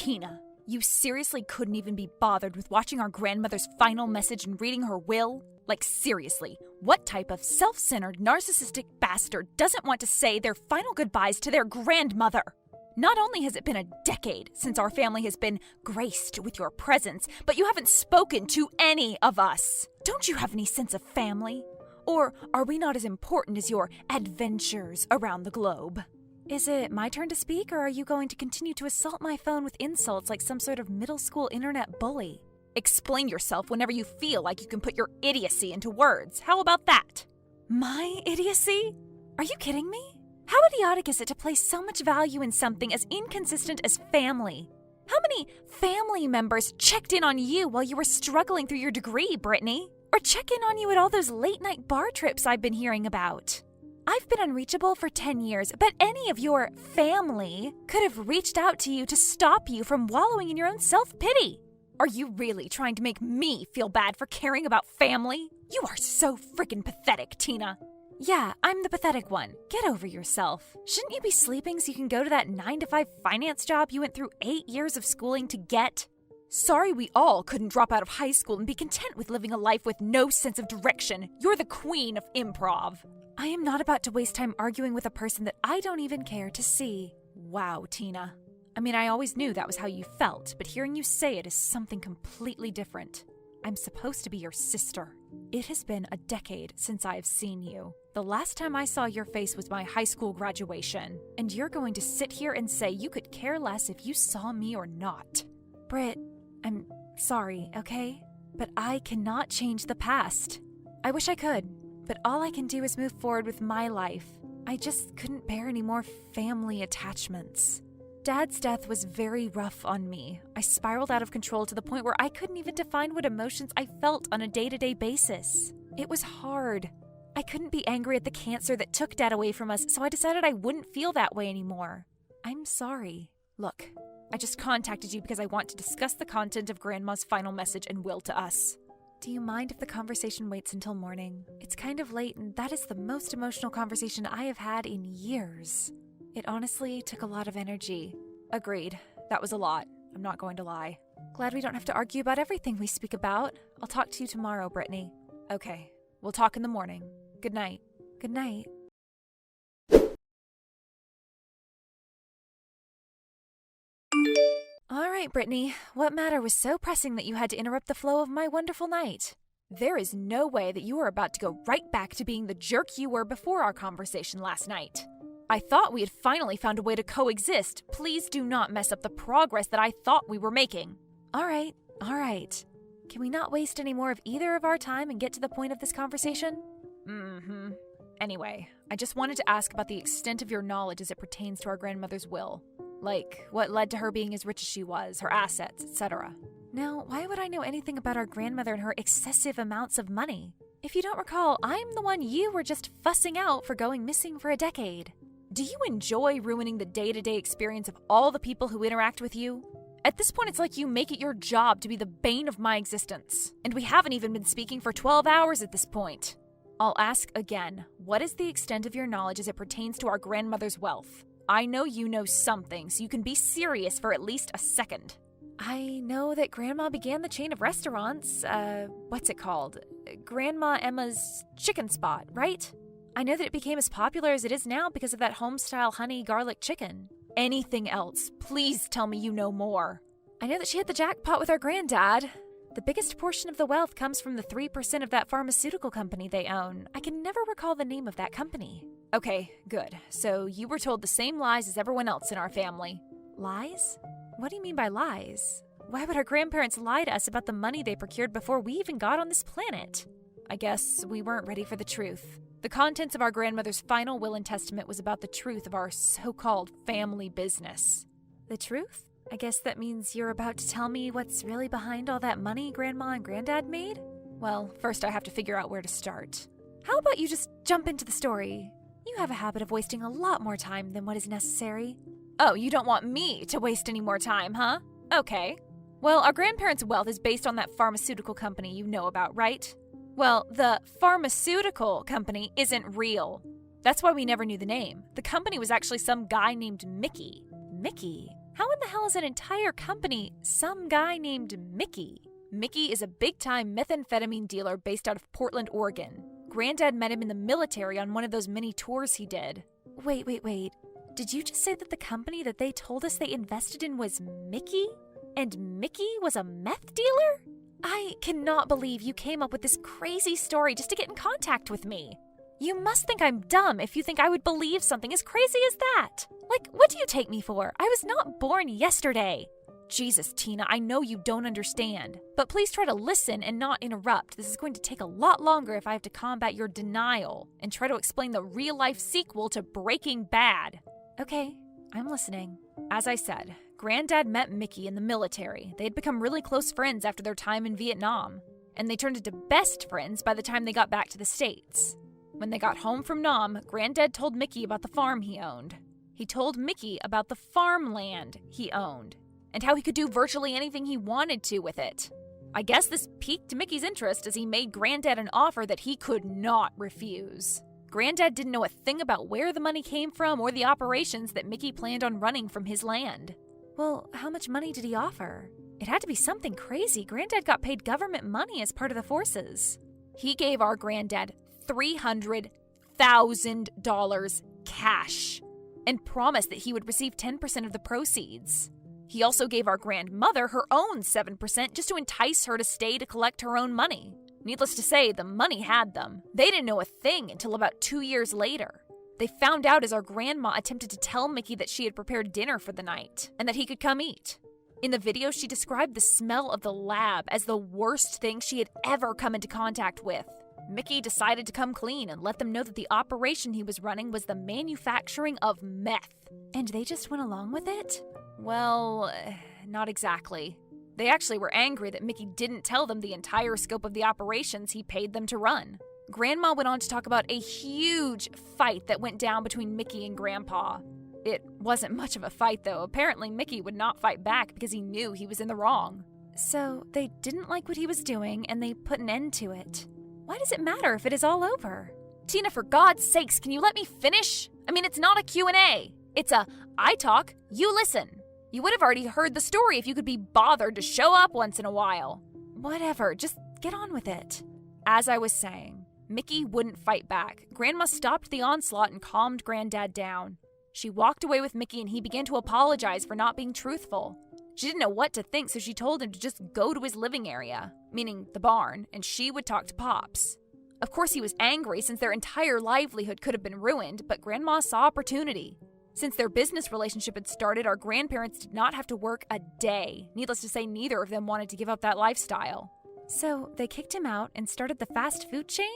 Tina, you seriously couldn't even be bothered with watching our grandmother's final message and reading her will? Like, seriously, what type of self-centered, narcissistic bastard doesn't want to say their final goodbyes to their grandmother? Not only has it been a decade since our family has been graced with your presence, but you haven't spoken to any of us. Don't you have any sense of family? Or are we not as important as your adventures around the globe? Is it my turn to speak, or are you going to continue to assault my phone with insults like some sort of middle school internet bully? Explain yourself whenever you feel like you can put your idiocy into words. How about that? My idiocy? Are you kidding me? How idiotic is it to place so much value in something as inconsistent as family? How many family members checked in on you while you were struggling through your degree, Brittany? Or check in on you at all those late-night bar trips I've been hearing about? I've been unreachable for 10 years, but any of your family could have reached out to you to stop you from wallowing in your own self-pity. Are you really trying to make me feel bad for caring about family? You are so freaking pathetic, Tina. Yeah, I'm the pathetic one. Get over yourself. Shouldn't you be sleeping so you can go to that 9-to-5 finance job you went through 8 years of schooling to get? Sorry we all couldn't drop out of high school and be content with living a life with no sense of direction. You're the queen of improv. I am not about to waste time arguing with a person that I don't even care to see. Wow, Tina. I mean, I always knew that was how you felt, but hearing you say it is something completely different. I'm supposed to be your sister. It has been a decade since I have seen you. The last time I saw your face was my high school graduation, and you're going to sit here and say you could care less if you saw me or not. Britt, I'm sorry, okay? But I cannot change the past. I wish I could, but all I can do is move forward with my life. I just couldn't bear any more family attachments. Dad's death was very rough on me. I spiraled out of control to the point where I couldn't even define what emotions I felt on a day-to-day basis. It was hard. I couldn't be angry at the cancer that took Dad away from us, so I decided I wouldn't feel that way anymore. I'm sorry. Look, I just contacted you because I want to discuss the content of Grandma's final message and will to us. Do you mind if the conversation waits until morning? It's kind of late, and that is the most emotional conversation I have had in years. It honestly took a lot of energy. Agreed. That was a lot. I'm not going to lie. Glad we don't have to argue about everything we speak about. I'll talk to you tomorrow, Brittany. Okay. We'll talk in the morning. Good night. Good night. All right, Brittany. What matter was so pressing that you had to interrupt the flow of my wonderful night? There is no way that you are about to go right back to being the jerk you were before our conversation last night. I thought we had finally found a way to coexist. Please do not mess up the progress that I thought we were making. All right. Can we not waste any more of either of our time and get to the point of this conversation? Anyway, I just wanted to ask about the extent of your knowledge as it pertains to our grandmother's will. Like, what led to her being as rich as she was, her assets, etc. Now, why would I know anything about our grandmother and her excessive amounts of money? If you don't recall, I'm the one you were just fussing out for going missing for a decade. Do you enjoy ruining the day-to-day experience of all the people who interact with you? At this point, it's like you make it your job to be the bane of my existence. And we haven't even been speaking for 12 hours at this point. I'll ask again, what is the extent of your knowledge as it pertains to our grandmother's wealth? I know you know something, so you can be serious for at least a second. I know that Grandma began the chain of restaurants, what's it called? Grandma Emma's Chicken Spot, right? I know that it became as popular as it is now because of that home-style honey garlic chicken. Anything else? Please tell me you know more. I know that she hit the jackpot with our granddad. The biggest portion of the wealth comes from the 3% of that pharmaceutical company they own. I can never recall the name of that company. Okay, good. So you were told the same lies as everyone else in our family. Lies? What do you mean by lies? Why would our grandparents lie to us about the money they procured before we even got on this planet? I guess we weren't ready for the truth. The contents of our grandmother's final will and testament was about the truth of our so-called family business. The truth? I guess that means you're about to tell me what's really behind all that money Grandma and Granddad made? Well, first I have to figure out where to start. How about you just jump into the story? You have a habit of wasting a lot more time than what is necessary. Oh, you don't want me to waste any more time, huh? Okay. Well, our grandparents' wealth is based on that pharmaceutical company you know about, right? Well, the pharmaceutical company isn't real. That's why we never knew the name. The company was actually some guy named Mickey. Mickey? How in the hell is an entire company some guy named Mickey? Mickey is a big-time methamphetamine dealer based out of Portland, Oregon. Granddad met him in the military on one of those mini tours he did. Wait. Did you just say that the company that they told us they invested in was Mickey? And Mickey was a meth dealer? I cannot believe you came up with this crazy story just to get in contact with me. You must think I'm dumb if you think I would believe something as crazy as that. Like, what do you take me for? I was not born yesterday. Jesus, Tina, I know you don't understand. But please try to listen and not interrupt. This is going to take a lot longer if I have to combat your denial and try to explain the real-life sequel to Breaking Bad. Okay, I'm listening. As I said, Granddad met Mickey in the military. They had become really close friends after their time in Vietnam. And they turned into best friends by the time they got back to the States. When they got home from Nam, Granddad told Mickey about the farm he owned. He told Mickey about the farmland he owned, and how he could do virtually anything he wanted to with it. I guess this piqued Mickey's interest as he made Granddad an offer that he could not refuse. Granddad didn't know a thing about where the money came from or the operations that Mickey planned on running from his land. Well, how much money did he offer? It had to be something crazy. Granddad got paid government money as part of the forces. He gave our Granddad $300,000 cash and promised that he would receive 10% of the proceeds. He also gave our grandmother her own 7% just to entice her to stay to collect her own money. Needless to say, the money had them. They didn't know a thing until about 2 years later. They found out as our grandma attempted to tell Mickey that she had prepared dinner for the night and that he could come eat. In the video, she described the smell of the lab as the worst thing she had ever come into contact with. Mickey decided to come clean and let them know that the operation he was running was the manufacturing of meth. And they just went along with it? Well, not exactly. They actually were angry that Mickey didn't tell them the entire scope of the operations he paid them to run. Grandma went on to talk about a huge fight that went down between Mickey and Grandpa. It wasn't much of a fight, though. Apparently, Mickey would not fight back because he knew he was in the wrong. So, they didn't like what he was doing, and they put an end to it. Why does it matter if it is all over? Tina, for God's sakes, can you let me finish? I mean, it's not a Q&A. It's a, I talk, you listen. You would have already heard the story if you could be bothered to show up once in a while. Whatever, just get on with it. As I was saying, Mickey wouldn't fight back. Grandma stopped the onslaught and calmed Granddad down. She walked away with Mickey and he began to apologize for not being truthful. She didn't know what to think, so she told him to just go to his living area, meaning the barn, and she would talk to Pops. Of course, he was angry since their entire livelihood could have been ruined, but Grandma saw opportunity. Since their business relationship had started, our grandparents did not have to work a day. Needless to say, neither of them wanted to give up that lifestyle. So they kicked him out and started the fast food chain?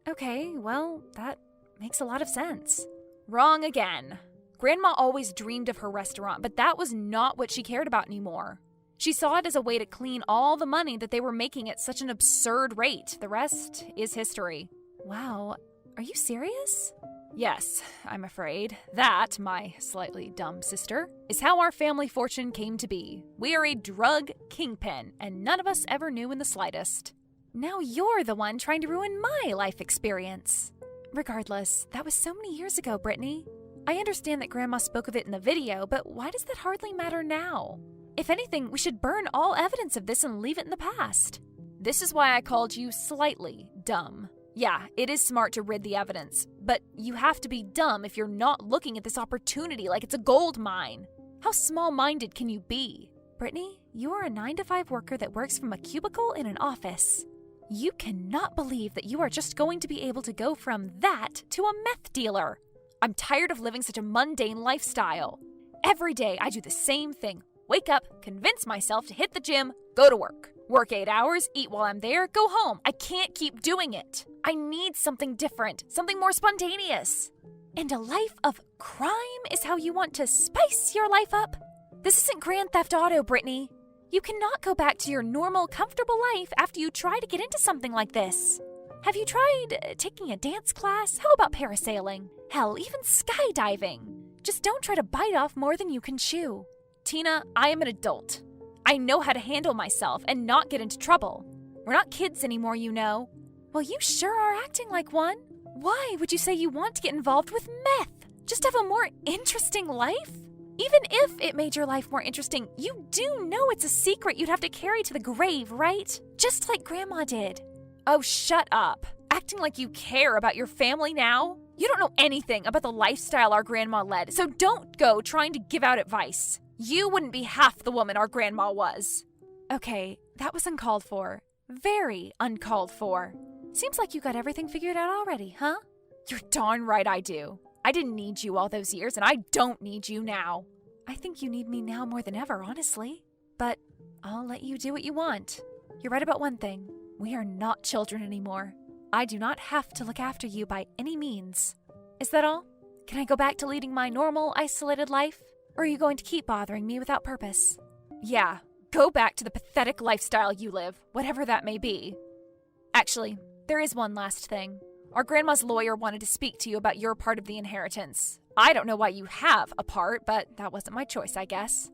Okay, well, that makes a lot of sense. Wrong again. Grandma always dreamed of her restaurant, but that was not what she cared about anymore. She saw it as a way to clean all the money that they were making at such an absurd rate. The rest is history. Wow, are you serious? Yes, I'm afraid. That, my slightly dumb sister, is how our family fortune came to be. We are a drug kingpin, and none of us ever knew in the slightest. Now you're the one trying to ruin my life experience. Regardless, that was so many years ago, Brittany. I understand that Grandma spoke of it in the video, but why does that hardly matter now? If anything, we should burn all evidence of this and leave it in the past. This is why I called you slightly dumb. Yeah, it is smart to rid the evidence, but you have to be dumb if you're not looking at this opportunity like it's a gold mine. How small-minded can you be? Brittany, you are a 9-to-5 worker that works from a cubicle in an office. You cannot believe that you are just going to be able to go from that to a meth dealer. I'm tired of living such a mundane lifestyle. Every day I do the same thing. Wake up, convince myself to hit the gym, go to work. Work 8 hours, eat while I'm there, go home. I can't keep doing it. I need something different, something more spontaneous. And a life of crime is how you want to spice your life up? This isn't Grand Theft Auto, Brittany. You cannot go back to your normal, comfortable life after you try to get into something like this. Have you tried taking a dance class? How about parasailing? Hell, even skydiving. Just don't try to bite off more than you can chew. Tina, I am an adult. I know how to handle myself and not get into trouble. We're not kids anymore, you know. Well, you sure are acting like one. Why would you say you want to get involved with meth? Just have a more interesting life? Even if it made your life more interesting, you do know it's a secret you'd have to carry to the grave, right? Just like Grandma did. Oh, shut up. Acting like you care about your family now? You don't know anything about the lifestyle our grandma led, so don't go trying to give out advice. You wouldn't be half the woman our grandma was. Okay, that was uncalled for. Very uncalled for. Seems like you got everything figured out already, huh? You're darn right I do. I didn't need you all those years, and I don't need you now. I think you need me now more than ever, honestly. But I'll let you do what you want. You're right about one thing. We are not children anymore. I do not have to look after you by any means. Is that all? Can I go back to leading my normal, isolated life? Or are you going to keep bothering me without purpose? Yeah, go back to the pathetic lifestyle you live, whatever that may be. Actually, there is one last thing. Our grandma's lawyer wanted to speak to you about your part of the inheritance. I don't know why you have a part, but that wasn't my choice, I guess.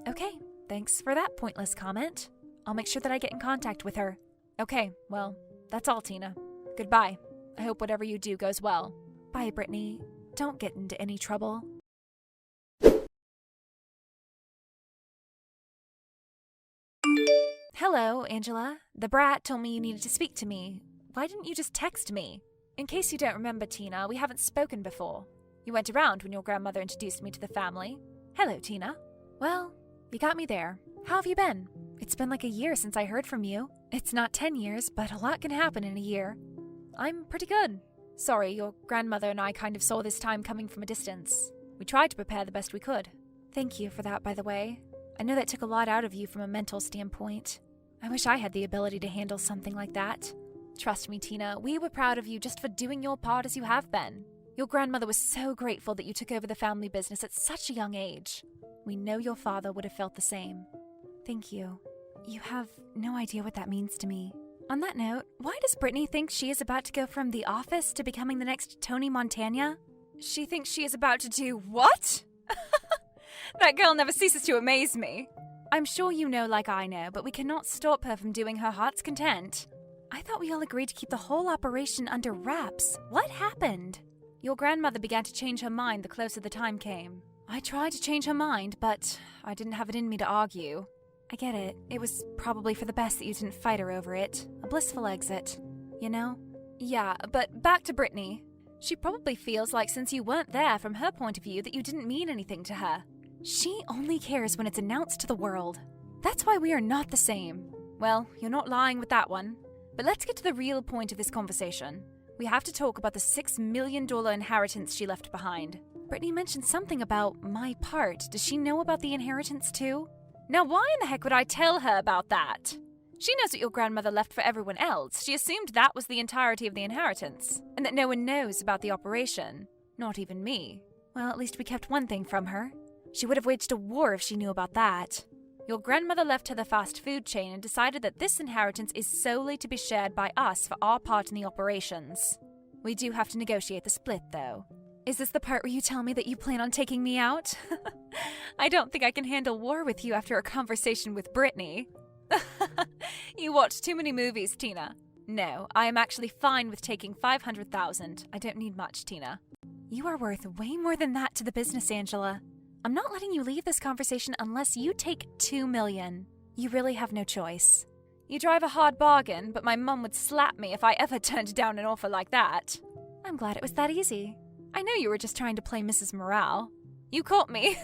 Okay. Thanks for that pointless comment. I'll make sure that I get in contact with her. Okay, well, that's all, Tina. Goodbye. I hope whatever you do goes well. Bye, Brittany. Don't get into any trouble. Hello, Angela. The brat told me you needed to speak to me. Why didn't you just text me? In case you don't remember, Tina, we haven't spoken before. You weren't around when your grandmother introduced me to the family. Hello, Tina. Well, you got me there. How have you been? It's been like a year since I heard from you. It's not 10 years, but a lot can happen in a year. I'm pretty good. Sorry, your grandmother and I kind of saw this time coming from a distance. We tried to prepare the best we could. Thank you for that, by the way. I know that took a lot out of you from a mental standpoint. I wish I had the ability to handle something like that. Trust me, Tina, we were proud of you just for doing your part as you have been. Your grandmother was so grateful that you took over the family business at such a young age. We know your father would have felt the same. Thank you. You have no idea what that means to me. On that note, why does Brittany think she is about to go from The Office to becoming the next Tony Montana? She thinks she is about to do what? That girl never ceases to amaze me. I'm sure you know like I know, but we cannot stop her from doing her heart's content. I thought we all agreed to keep the whole operation under wraps. What happened? Your grandmother began to change her mind the closer the time came. I tried to change her mind, but I didn't have it in me to argue. I get it. It was probably for the best that you didn't fight her over it. A blissful exit, you know? Yeah, but back to Brittany. She probably feels like since you weren't there from her point of view that you didn't mean anything to her. She only cares when it's announced to the world. That's why we are not the same. Well, you're not lying with that one. But let's get to the real point of this conversation. We have to talk about the $6 million inheritance she left behind. Brittany mentioned something about my part. Does she know about the inheritance too? Now why in the heck would I tell her about that? She knows what your grandmother left for everyone else. She assumed that was the entirety of the inheritance, and that no one knows about the operation. Not even me. Well, at least we kept one thing from her. She would have waged a war if she knew about that. Your grandmother left her the fast food chain and decided that this inheritance is solely to be shared by us for our part in the operations. We do have to negotiate the split, though. Is this the part where you tell me that you plan on taking me out? I don't think I can handle war with you after a conversation with Brittany. You watch too many movies, Tina. No, I am actually fine with taking $500,000. I don't need much, Tina. You are worth way more than that to the business, Angela. I'm not letting you leave this conversation unless you take $2 million. You really have no choice. You drive a hard bargain, but my mum would slap me if I ever turned down an offer like that. I'm glad it was that easy. I know you were just trying to play Mrs. Morale. You caught me.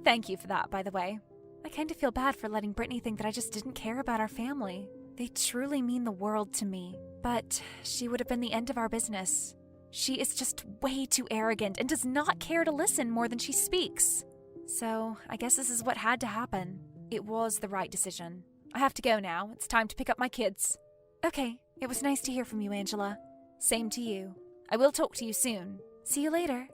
Thank you for that, by the way. I kind of feel bad for letting Brittany think that I just didn't care about our family. They truly mean the world to me. But she would have been the end of our business. She is just way too arrogant and does not care to listen more than she speaks. So, I guess this is what had to happen. It was the right decision. I have to go now. It's time to pick up my kids. Okay, it was nice to hear from you, Angela. Same to you. I will talk to you soon. See you later.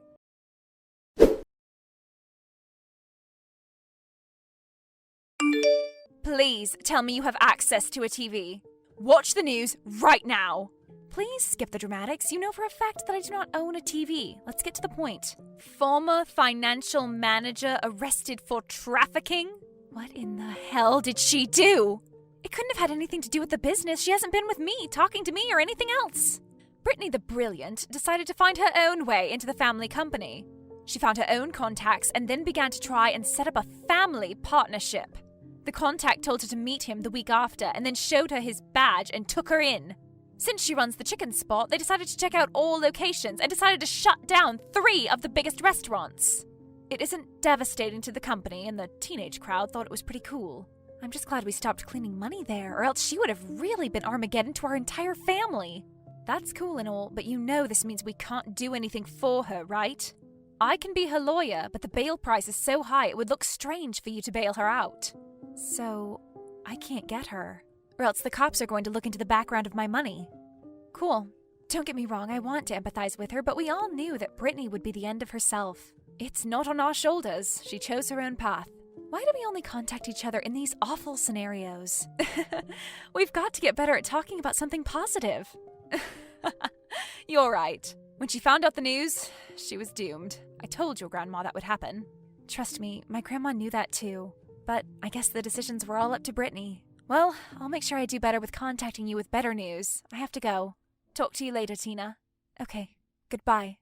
Please tell me you have access to a TV. Watch the news right now. Please skip the dramatics. You know for a fact that I do not own a TV. Let's get to the point. Former financial manager arrested for trafficking? What in the hell did she do? It couldn't have had anything to do with the business. She hasn't been with me, talking to me, or anything else. Brittany the Brilliant decided to find her own way into the family company. She found her own contacts and then began to try and set up a family partnership. The contact told her to meet him the week after and then showed her his badge and took her in. Since she runs the chicken spot, they decided to check out all locations and decided to shut down 3 of the biggest restaurants. It isn't devastating to the company, and the teenage crowd thought it was pretty cool. I'm just glad we stopped cleaning money there, or else she would have really been Armageddon to our entire family. That's cool and all, but you know this means we can't do anything for her, right? I can be her lawyer, but the bail price is so high it would look strange for you to bail her out. So, I can't get her. Or else the cops are going to look into the background of my money. Cool. Don't get me wrong, I want to empathize with her, but we all knew that Brittany would be the end of herself. It's not on our shoulders. She chose her own path. Why do we only contact each other in these awful scenarios? We've got to get better at talking about something positive. You're right. When she found out the news, she was doomed. I told your grandma that would happen. Trust me, my grandma knew that too. But I guess the decisions were all up to Brittany. Well, I'll make sure I do better with contacting you with better news. I have to go. Talk to you later, Tina. Okay, goodbye.